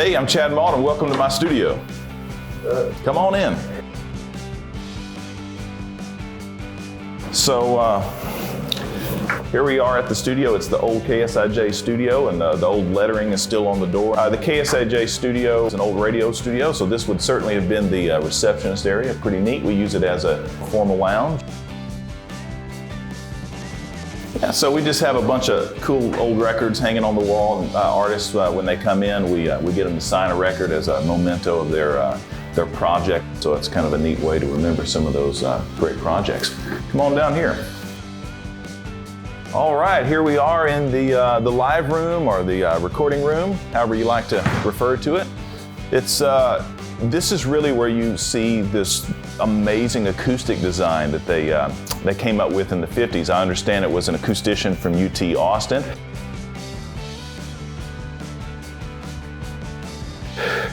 Hey, I'm Chad Mauldin. Welcome to my studio. Come on in. So here we are at the studio. It's the old KSIJ studio, and the old lettering is still on the door. The KSIJ studio is an old radio studio, so this would certainly have been the receptionist area. Pretty neat. We use it as a formal lounge. Yeah, so we just have a bunch of cool old records hanging on the wall. And, artists, when they come in, we get them to sign a record as a memento of their project. So it's kind of a neat way to remember some of those great projects. Come on down here. All right, here we are in the live room or the recording room, however you like to refer to it. This is really where you see this amazing acoustic design that they came up with in the 50s. I understand it was an acoustician from UT Austin.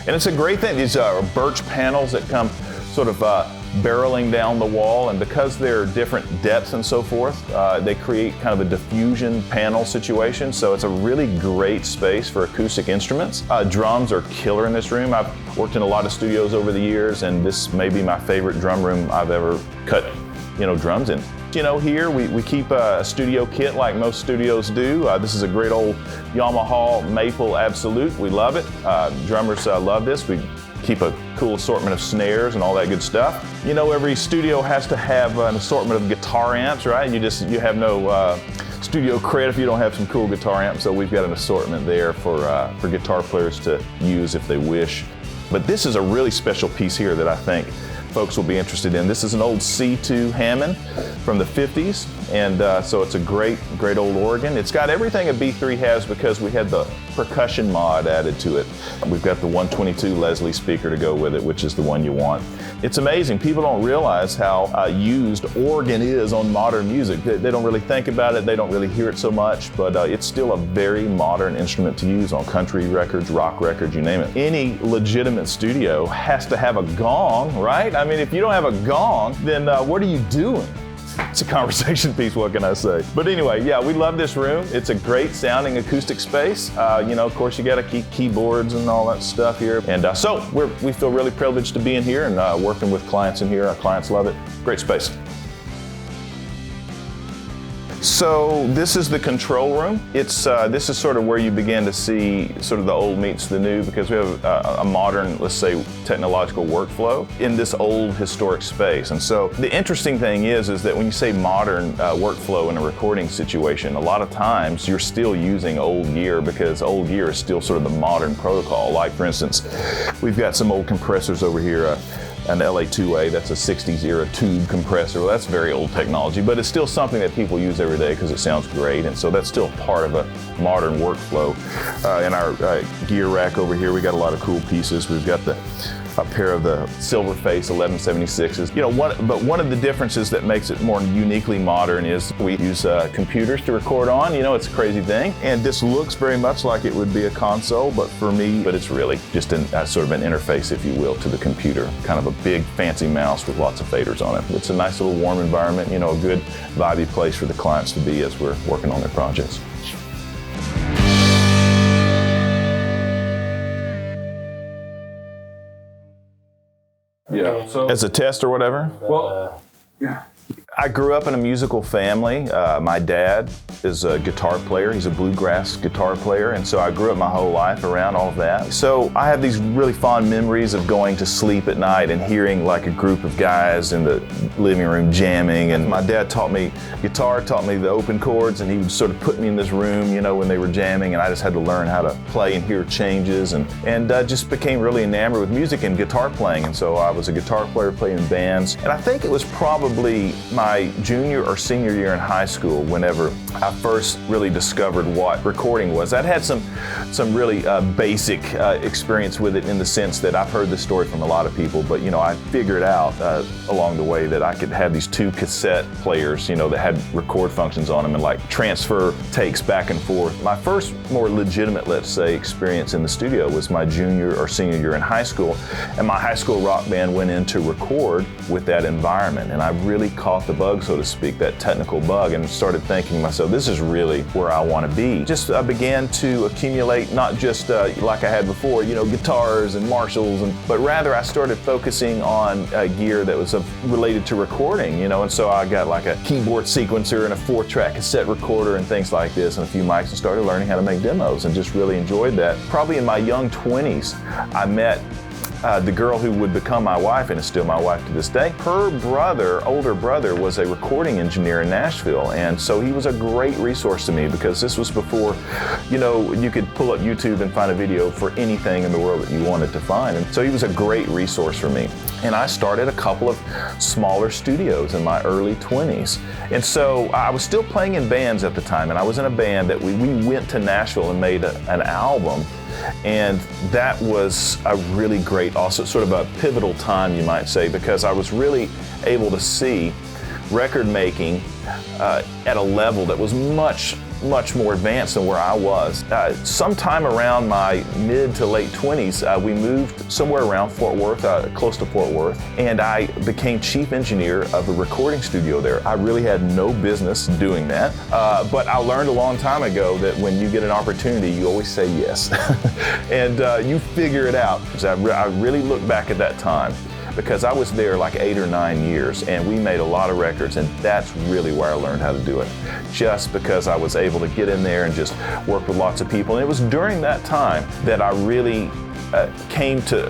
And it's a great thing. These are birch panels that come sort of barreling down the wall, and because they're different depths and so forth, they create kind of a diffusion panel situation. So it's a really great space for acoustic instruments. Drums are killer in this room. I've worked in a lot of studios over the years, and this may be my favorite drum room I've ever cut, drums in. Here we keep a studio kit like most studios do. This is a great old Yamaha Maple Absolute. We love it. Drummers love this. We keep a cool assortment of snares and all that good stuff. Every studio has to have an assortment of guitar amps, right? You have no studio cred if you don't have some cool guitar amps, so we've got an assortment there for guitar players to use if they wish. But this is a really special piece here that I think folks will be interested in. This is an old C2 Hammond from the 50s, and so it's a great old organ. It's got everything a B3 has because we had the percussion mod added to it. We've got the 122 Leslie speaker to go with it, which is the one you want. It's amazing. People don't realize how used organ is on modern music. They don't really think about it. They don't really hear it so much, but it's still a very modern instrument to use on country records, rock records, you name it. Any legitimate studio has to have a gong, right? I mean, if you don't have a gong, then what are you doing? It's a conversation piece, what can I say? But anyway, yeah, we love this room. It's a great sounding acoustic space. Of course, you got to keep keyboards and all that stuff here. And so we feel really privileged to be in here and working with clients in here. Our clients love it. Great space. So this is the control room. This is sort of where you begin to see sort of the old meets the new, because we have a modern, let's say, technological workflow in this old historic space. And so the interesting thing is that when you say modern workflow in a recording situation, a lot of times you're still using old gear because old gear is still sort of the modern protocol. Like, for instance, we've got some old compressors over here. An LA2A, that's a 60s era tube compressor. Well, that's very old technology, but it's still something that people use every day because it sounds great, and so that's still part of a modern workflow. In our gear rack over here, we got a lot of cool pieces. We've got a pair of the Silverface 1176s. But one of the differences that makes it more uniquely modern is we use computers to record on. It's a crazy thing. And this looks very much like it would be a console, but it's really just sort of an interface, if you will, to the computer. Kind of a big fancy mouse with lots of faders on it. It's a nice little warm environment, a good vibey place for the clients to be as we're working on their projects. Yeah. So as a test or whatever? Well, yeah. I grew up in a musical family. My dad is a guitar player. He's a bluegrass guitar player, and so I grew up my whole life around all of that. So I have these really fond memories of going to sleep at night and hearing like a group of guys in the living room jamming. And my dad taught me guitar, taught me the open chords, and he would sort of put me in this room, when they were jamming, and I just had to learn how to play and hear changes, and just became really enamored with music and guitar playing. And so I was a guitar player playing in bands, and I think it was probably my junior or senior year in high school whenever I first really discovered what recording was. I'd had some really basic experience with it in the sense that I've heard this story from a lot of people, but I figured out along the way that I could have these two cassette players, that had record functions on them and like transfer takes back and forth. My first more legitimate, let's say, experience in the studio was my junior or senior year in high school, and my high school rock band went in to record with that environment, and I really caught the bug, so to speak, that technical bug, and started thinking to myself, this is really where I want to be. Just began to accumulate not just like I had before, guitars and Marshalls, but rather I started focusing on gear that was related to recording, and so I got like a keyboard sequencer and a 4-track cassette recorder and things like this, and a few mics, and started learning how to make demos, and just really enjoyed that. Probably in my young 20s, I met the girl who would become my wife and is still my wife to this day. Her older brother, was a recording engineer in Nashville, and so he was a great resource to me, because this was before, you could pull up YouTube and find a video for anything in the world that you wanted to find. And so he was a great resource for me. And I started a couple of smaller studios in my early 20s. And so I was still playing in bands at the time, and I was in a band that we went to Nashville and made an album. And that was a really great, also sort of a pivotal time, you might say, because I was really able to see record making at a level that was much more advanced than where I was. Sometime around my mid to late 20s, we moved somewhere around Fort Worth, close to Fort Worth, and I became chief engineer of a recording studio there. I really had no business doing that, but I learned a long time ago that when you get an opportunity, you always say yes, and you figure it out. So I really look back at that time, because I was there like 8 or 9 years, and we made a lot of records, and that's really where I learned how to do it. Just because I was able to get in there and just work with lots of people. And it was during that time that I really came to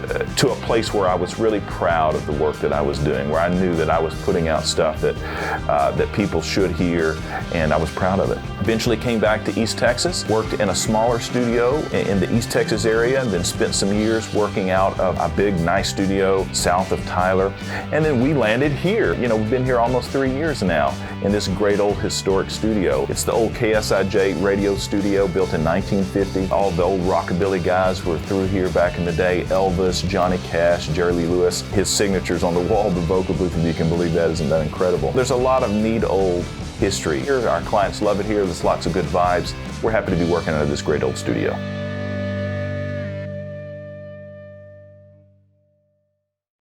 a place where I was really proud of the work that I was doing, where I knew that I was putting out stuff that people should hear, and I was proud of it. Eventually came back to East Texas, worked in a smaller studio in the East Texas area, and then spent some years working out of a big, nice studio south of Tyler. And then we landed here. We've been here almost 3 years now in this great old historic studio. It's the old KSIJ radio studio, built in 1950. All the old rockabilly guys were through here back in the day. Elvis, Johnny Cash, Jerry Lee Lewis. His signature's on the wall of the vocal booth, if you can believe that. Isn't that incredible? There's a lot of neat old history here. Our clients love it here. There's lots of good vibes. We're happy to be working out of this great old studio.